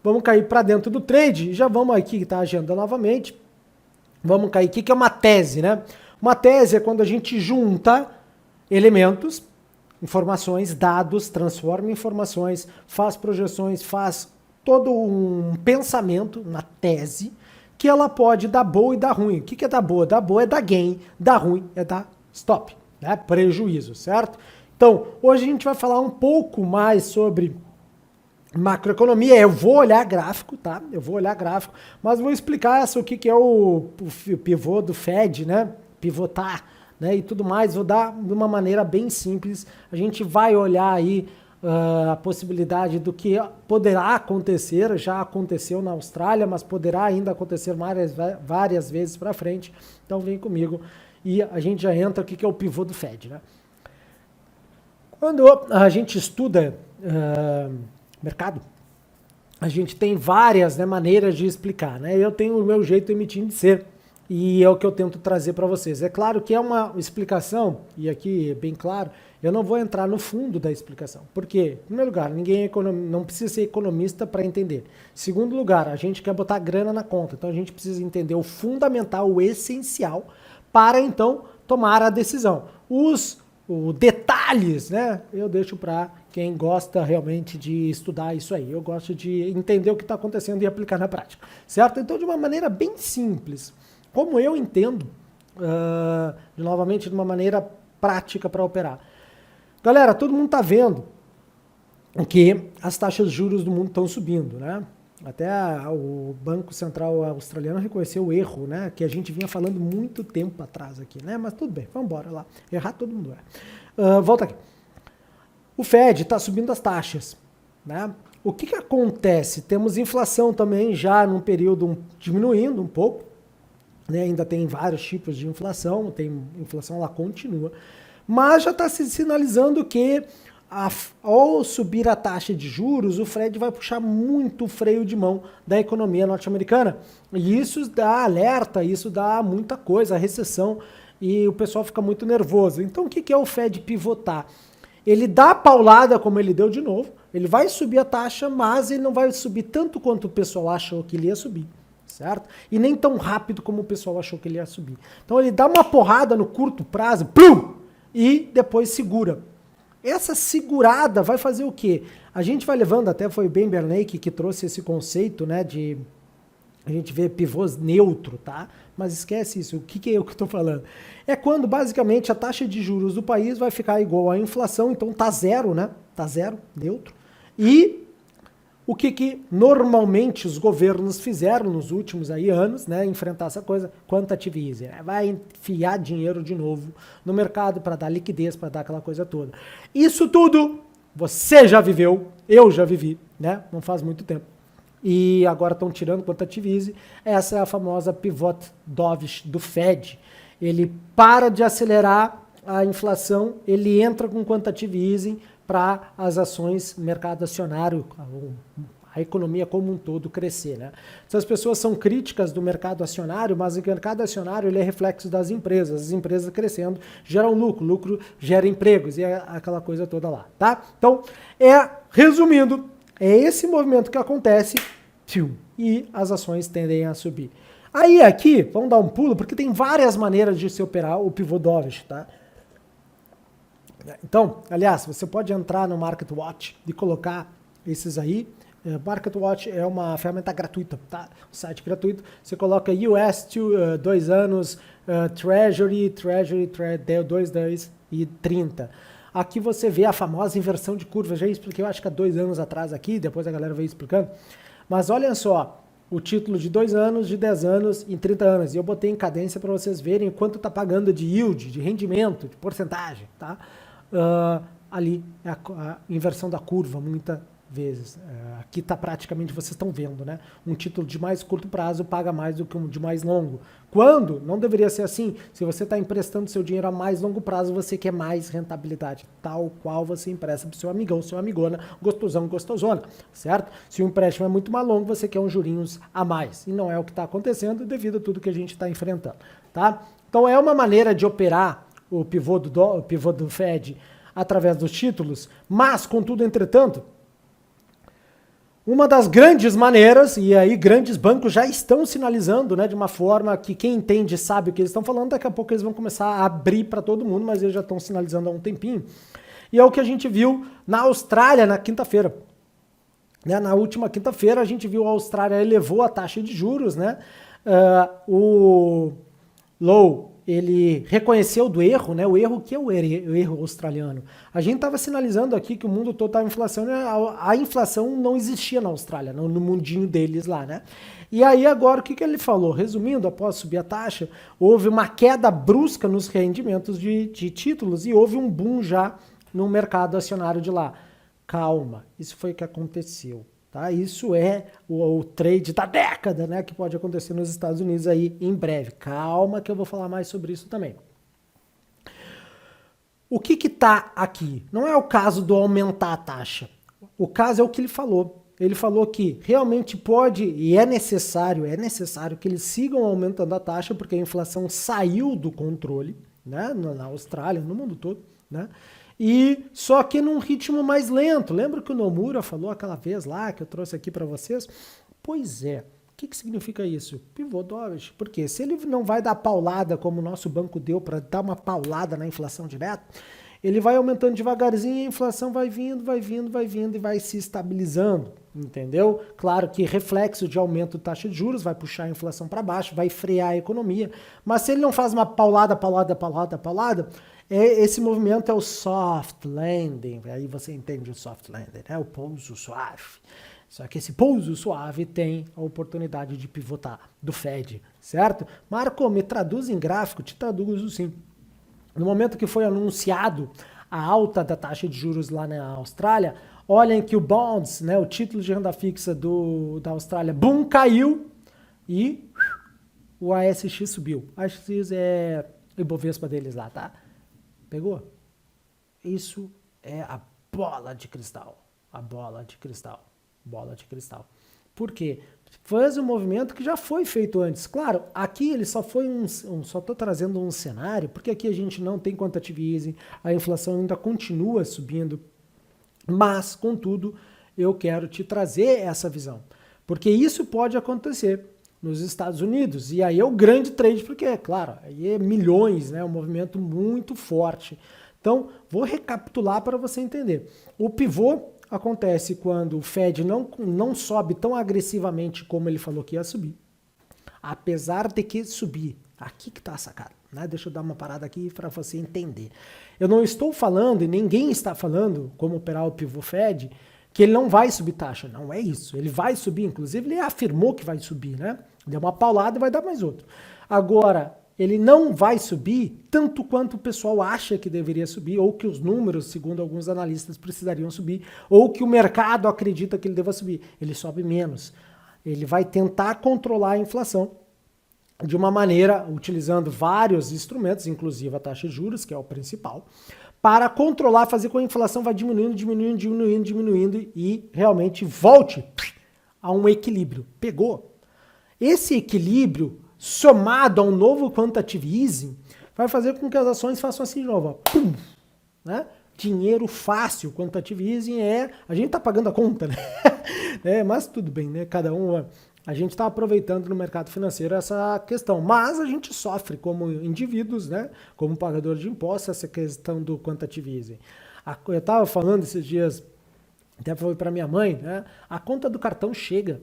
Vamos cair para dentro do trade, já vamos aqui, tá a agenda novamente. Vamos cair aqui, que é uma tese, né? Uma tese é quando a gente junta elementos, informações, dados, transforma em informações, faz projeções, faz todo um pensamento, uma tese, que ela pode dar boa e dar ruim. O que é dar boa? Dar boa é dar gain, dar ruim é dar stop, né? Prejuízo, certo? Então, hoje a gente vai falar um pouco mais sobre macroeconomia. Eu vou olhar gráfico, tá? Eu vou olhar gráfico, mas vou explicar o que é o pivô do Fed, né? Pivotar, né? E tudo mais. Vou dar de uma maneira bem simples. A gente vai olhar aí a possibilidade do que poderá acontecer, já aconteceu na Austrália, mas poderá ainda acontecer várias vezes para frente. Então vem comigo e a gente já entra o que é o pivô do Fed, né? Quando a gente estuda mercado, a gente tem várias, né, maneiras de explicar, né? Eu tenho o meu jeito emitindo de ser e é o que eu tento trazer para vocês. É claro que é uma explicação, e aqui é bem claro, eu não vou entrar no fundo da explicação. Por quê? Em primeiro lugar, ninguém não precisa ser economista para entender. Segundo lugar, a gente quer botar grana na conta, então a gente precisa entender o fundamental, o essencial, para então tomar a decisão. Os detalhes, né? Eu deixo para quem gosta realmente de estudar isso aí. Eu gosto de entender o que está acontecendo e aplicar na prática, certo? Então, de uma maneira bem simples, como eu entendo, novamente, de uma maneira prática para operar. Galera, todo mundo está vendo que as taxas de juros do mundo estão subindo, né? Até o Banco Central australiano reconheceu o erro, né? Que a gente vinha falando muito tempo atrás aqui, né? Mas tudo bem, vamos embora lá. Errar todo mundo é. Volta aqui. O Fed está subindo as taxas, né? O que acontece? Temos inflação também já num período diminuindo um pouco, né? Ainda tem vários tipos de inflação, tem inflação lá continua, mas já está se sinalizando que ao subir a taxa de juros, o Fed vai puxar muito o freio de mão da economia norte-americana. E isso dá alerta, isso dá muita coisa, a recessão, e o pessoal fica muito nervoso. Então o que é o Fed pivotar? Ele dá a paulada como ele deu de novo, ele vai subir a taxa, mas ele não vai subir tanto quanto o pessoal achou que ele ia subir, certo? E nem tão rápido como o pessoal achou que ele ia subir. Então ele dá uma porrada no curto prazo, plum, e depois segura. Essa segurada vai fazer o quê? A gente vai levando, até foi o Ben Bernanke que trouxe esse conceito, né, de a gente vê pivôs neutro, tá? Mas esquece isso, o que é eu que estou falando? É quando basicamente a taxa de juros do país vai ficar igual à inflação, então tá zero, né? Tá zero, neutro. E o que normalmente os governos fizeram nos últimos aí anos, né, enfrentar essa coisa, quantitative easing, né? Vai enfiar dinheiro de novo no mercado para dar liquidez, para dar aquela coisa toda. Isso tudo você já viveu, eu já vivi, né? Não faz muito tempo. E agora estão tirando quantitative easing. Essa é a famosa pivot dovish do Fed. Ele para de acelerar a inflação, ele entra com quantitative easing para as ações, mercado acionário, a economia como um todo crescer, né? Essas pessoas são críticas do mercado acionário, mas o mercado acionário ele é reflexo das empresas. As empresas crescendo geram lucro, lucro gera empregos e é aquela coisa toda lá, tá? Então, resumindo, é esse movimento que acontece e as ações tendem a subir. Aí aqui, vamos dar um pulo, porque tem várias maneiras de se operar o pivô dovish, tá? Então, aliás, você pode entrar no Market Watch e colocar esses aí. Market Watch é uma ferramenta gratuita, tá? Um site gratuito. Você coloca US 2 anos, Treasury 2, 10 e 30. Aqui você vê a famosa inversão de curva. Já expliquei, eu acho que há 2 anos atrás aqui, depois a galera veio explicando. Mas olha só, o título de 2 anos, de 10 anos e 30 anos. E eu botei em cadência para vocês verem quanto está pagando de yield, de rendimento, de porcentagem, tá? Ali é a inversão da curva, muitas vezes. Aqui está praticamente, vocês estão vendo, né? Um título de mais curto prazo paga mais do que um de mais longo. Quando? Não deveria ser assim. Se você está emprestando seu dinheiro a mais longo prazo, você quer mais rentabilidade, tal qual você empresta para o seu amigão, sua amigona, gostosão, gostosona, certo? Se o empréstimo é muito mais longo, você quer uns jurinhos a mais. E não é o que está acontecendo devido a tudo que a gente está enfrentando, tá? Então é uma maneira de operar o pivô do Fed através dos títulos, mas, contudo, entretanto, Uma das grandes maneiras, e aí grandes bancos já estão sinalizando, né, de uma forma que quem entende sabe o que eles estão falando, daqui a pouco eles vão começar a abrir para todo mundo, mas eles já estão sinalizando há um tempinho. E é o que a gente viu na Austrália na quinta-feira. Né, na última quinta-feira a gente viu a Austrália elevou a taxa de juros, né? O Lowe, ele reconheceu do erro, né? O erro que é o erro australiano. A gente estava sinalizando aqui que o mundo todo estava em inflação, né? A inflação não existia na Austrália, no mundinho deles lá, né? E aí agora o que ele falou? Resumindo, após subir a taxa, houve uma queda brusca nos rendimentos de títulos e houve um boom já no mercado acionário de lá. Calma, isso foi o que aconteceu. Tá? Isso é o trade da década, né, que pode acontecer nos Estados Unidos aí em breve. Calma que eu vou falar mais sobre isso também. O que está aqui? Não é o caso do aumentar a taxa. O caso é o que ele falou. Ele falou que realmente pode e é necessário que eles sigam aumentando a taxa porque a inflação saiu do controle, né, na Austrália, no mundo todo, né? E só que num ritmo mais lento. Lembra que o Nomura falou aquela vez lá, que eu trouxe aqui para vocês? Pois é. O que significa isso? Pivô dovish. Porque se ele não vai dar paulada como o nosso banco deu para dar uma paulada na inflação direta, ele vai aumentando devagarzinho e a inflação vai vindo e vai se estabilizando. Entendeu? Claro que reflexo de aumento de taxa de juros vai puxar a inflação para baixo, vai frear a economia. Mas se ele não faz uma paulada, esse movimento é o soft landing, aí você entende o soft landing, né? O pouso suave. Só que esse pouso suave tem a oportunidade de pivotar do Fed, certo? Marco, me traduz em gráfico? Te traduzo sim. No momento que foi anunciado a alta da taxa de juros lá na Austrália, olhem que o bonds, né, o título de renda fixa da Austrália, boom, caiu e o ASX subiu. ASX é o Ibovespa deles lá, tá? Pegou? Isso é a bola de cristal. A bola de cristal. Bola de cristal. Por quê? Faz um movimento que já foi feito antes. Claro, aqui ele só foi só estou trazendo um cenário, porque aqui a gente não tem quantitative easing, a inflação ainda continua subindo, mas, contudo, eu quero te trazer essa visão. Porque isso pode acontecer nos Estados Unidos, e aí é o grande trade, porque, é claro, aí é milhões, né, um movimento muito forte. Então, vou recapitular para você entender. O pivô acontece quando o Fed não sobe tão agressivamente como ele falou que ia subir, apesar de que subir. Aqui que está a sacada, né? Deixa eu dar uma parada aqui para você entender. Eu não estou falando, e ninguém está falando, como operar o pivô Fed, que ele não vai subir taxa. Não é isso. Ele vai subir, inclusive ele afirmou que vai subir, né? Deu uma paulada e vai dar mais outro. Agora, ele não vai subir tanto quanto o pessoal acha que deveria subir, ou que os números, segundo alguns analistas, precisariam subir, ou que o mercado acredita que ele deva subir. Ele sobe menos. Ele vai tentar controlar a inflação de uma maneira, utilizando vários instrumentos, inclusive a taxa de juros, que é o principal, para controlar, fazer com que a inflação vá diminuindo e realmente volte a um equilíbrio. Pegou? Esse equilíbrio, somado a um novo quantitative easing, vai fazer com que as ações façam assim de novo. Ó, pum, né? Dinheiro fácil, quantitative easing a gente tá pagando a conta, né? Mas tudo bem, né? Cada um, a gente está aproveitando no mercado financeiro essa questão, mas a gente sofre como indivíduos, né? Como pagador de impostos, essa questão do quantitative easing. Eu estava falando esses dias, até foi para minha mãe, né? A conta do cartão chega,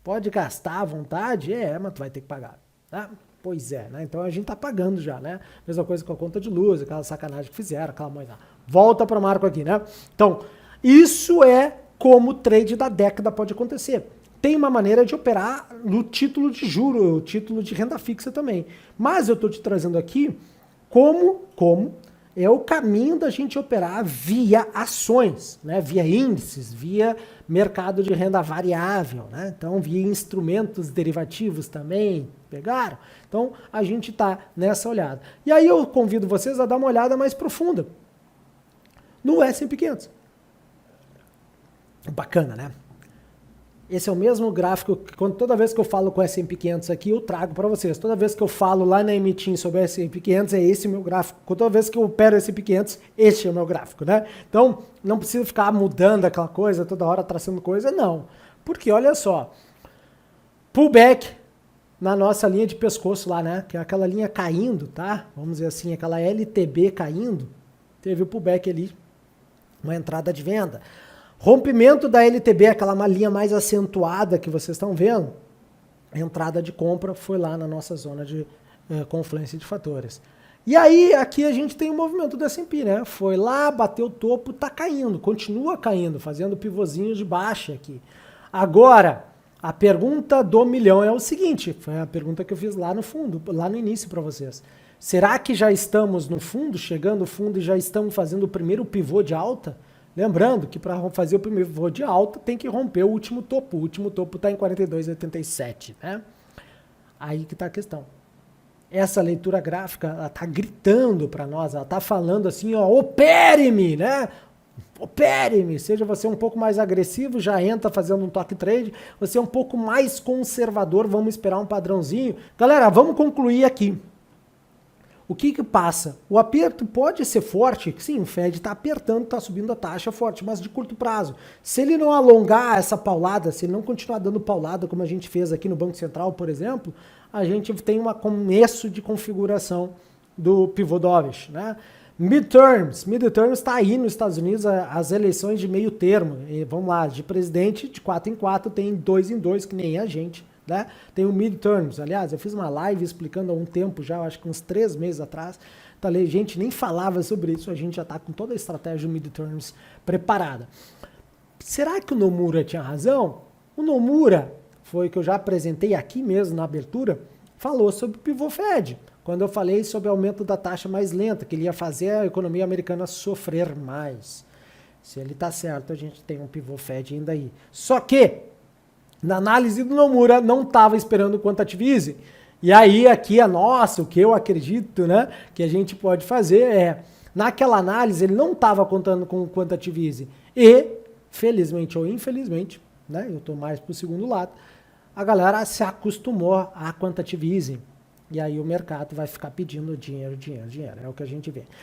pode gastar à vontade, mas tu vai ter que pagar, tá? Pois é, né? Então a gente tá pagando já, né? Mesma coisa com a conta de luz, aquela sacanagem que fizeram, aquela coisa. Volta para o Marco aqui, né? Então, isso é como o trade da década pode acontecer. Tem uma maneira de operar no título de juro, o título de renda fixa também. Mas eu estou te trazendo aqui como é o caminho da gente operar via ações, né? Via índices, via mercado de renda variável, né? Então, via instrumentos derivativos também, pegaram? Então, a gente está nessa olhada. E aí eu convido vocês a dar uma olhada mais profunda no S&P 500. Bacana, né? Esse é o mesmo gráfico que toda vez que eu falo com o S&P 500 aqui, eu trago para vocês. Toda vez que eu falo lá na Emitim sobre o S&P 500, é esse o meu gráfico. Toda vez que eu opero o S&P 500, este é o meu gráfico, né? Então, não precisa ficar mudando aquela coisa, toda hora traçando coisa, não. Porque, olha só, pullback na nossa linha de pescoço lá, né? Que é aquela linha caindo, tá? Vamos dizer assim, aquela LTB caindo. Teve o pullback ali, uma entrada de venda. Rompimento da LTB, aquela linha mais acentuada que vocês estão vendo, a entrada de compra foi lá na nossa zona de confluência de fatores. E aí, aqui a gente tem o movimento do S&P, né? Foi lá, bateu o topo, tá caindo, continua caindo, fazendo pivôzinho de baixa aqui. Agora, a pergunta do milhão é o seguinte, foi a pergunta que eu fiz lá no fundo, lá no início para vocês. Será que já estamos no fundo, chegando no fundo e já estamos fazendo o primeiro pivô de alta? Lembrando que para fazer o primeiro pivô de alta tem que romper o último topo. O último topo está em 42,87, né? Aí que está a questão. Essa leitura gráfica, ela está gritando para nós, ela está falando assim, ó, opere-me, né? Opere-me, seja você um pouco mais agressivo, já entra fazendo um toque trade, você é um pouco mais conservador, vamos esperar um padrãozinho. Galera, vamos concluir aqui. O que que passa? O aperto pode ser forte, sim, o Fed está apertando, está subindo a taxa forte, mas de curto prazo. Se ele não alongar essa paulada, se ele não continuar dando paulada, como a gente fez aqui no Banco Central, por exemplo, a gente tem um começo de configuração do pivô dovish, né? Midterms está aí nos Estados Unidos, as eleições de meio termo, e vamos lá, de presidente de 4 em 4, tem 2 em 2, que nem a gente. Né? Tem o midterms, aliás, eu fiz uma live explicando há um tempo já, acho que uns 3 meses atrás, tá, gente nem falava sobre isso, a gente já está com toda a estratégia do midterms preparada. Será que o Nomura tinha razão? O Nomura, foi que eu já apresentei aqui mesmo na abertura, falou sobre o pivô Fed, quando eu falei sobre o aumento da taxa mais lenta, que ele ia fazer a economia americana sofrer mais. Se ele tá certo, a gente tem um pivô Fed ainda aí. Só que na análise do Nomura, não estava esperando o quantitative easing. E aí, aqui a nossa, o que eu acredito, né, que a gente pode fazer é, naquela análise, ele não estava contando com o quantitative easing. E, felizmente ou infelizmente, né, eu estou mais para o segundo lado, a galera se acostumou a quantitative easing. E aí o mercado vai ficar pedindo dinheiro, dinheiro, dinheiro. É o que a gente vê.